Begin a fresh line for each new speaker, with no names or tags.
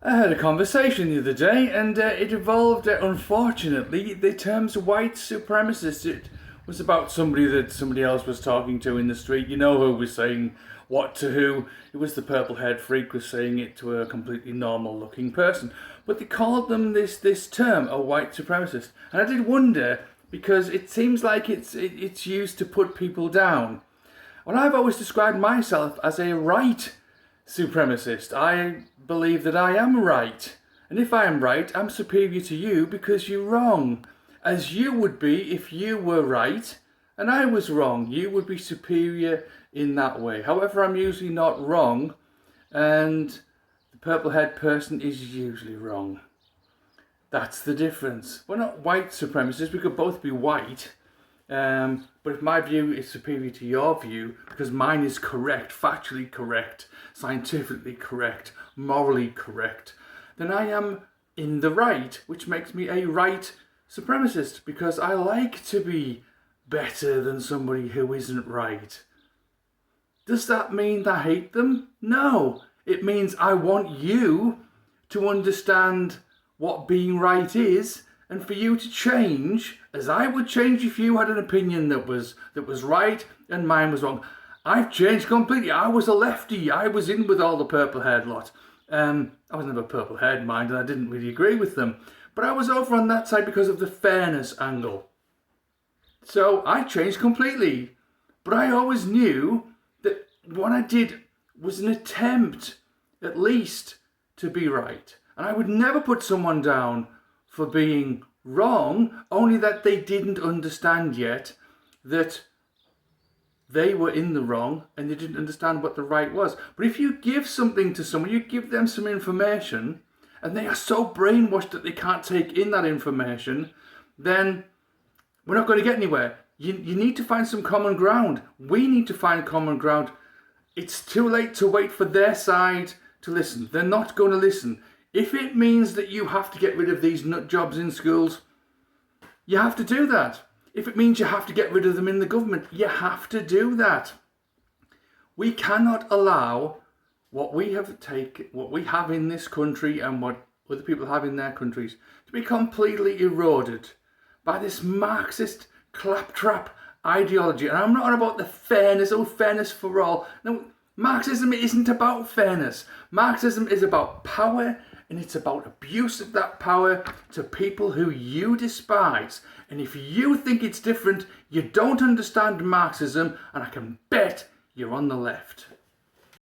I had a conversation the other day, and it involved, unfortunately, the terms white supremacist. It was about somebody that somebody else was talking to in the street. You know who was saying what to who. It was the purple-haired freak was saying it to a completely normal-looking person. But they called them this term, a white supremacist. And I did wonder, because it seems like it's used to put people down. Well, I've always described myself as a right supremacist. I believe that I am right. And if I am right, I'm superior to you because you're wrong. As you would be if you were right and I was wrong. You would be superior in that way. However, I'm usually not wrong, and the purple-haired person is usually wrong. That's the difference. We're not white supremacists. We could both be white. But if my view is superior to your view, because mine is correct, factually correct, scientifically correct, morally correct, then I am in the right, which makes me a right supremacist, because I like to be better than somebody who isn't right. Does that mean I hate them? No. It means I want you to understand what being right is, and for you to change, as I would change if you had an opinion that was right and mine was wrong. I've changed completely. I was a lefty. I was in with all the purple-haired lot. I was never purple-haired, mind, and I didn't really agree with them. But I was over on that side because of the fairness angle. So I changed completely. But I always knew that what I did was an attempt, at least, to be right. And I would never put someone down for being wrong, only that they didn't understand yet that they were in the wrong and they didn't understand what the right was. But if you give something to someone, you give them some information, and they are so brainwashed that they can't take in that information, then we're not going to get anywhere. You need to find some common ground. We need to find common ground. It's too late to wait for their side to listen. They're not going to listen. If it means that you have to get rid of these nut jobs in schools, you have to do that. If it means you have to get rid of them in the government, you have to do that. We cannot allow what we have in this country and what other people have in their countries to be completely eroded by this Marxist claptrap ideology. And I'm not on about the fairness, fairness for all. No, Marxism isn't about fairness. Marxism is about power, and it's about abuse of that power to people who you despise. And if you think it's different, you don't understand Marxism, and I can bet you're on the left.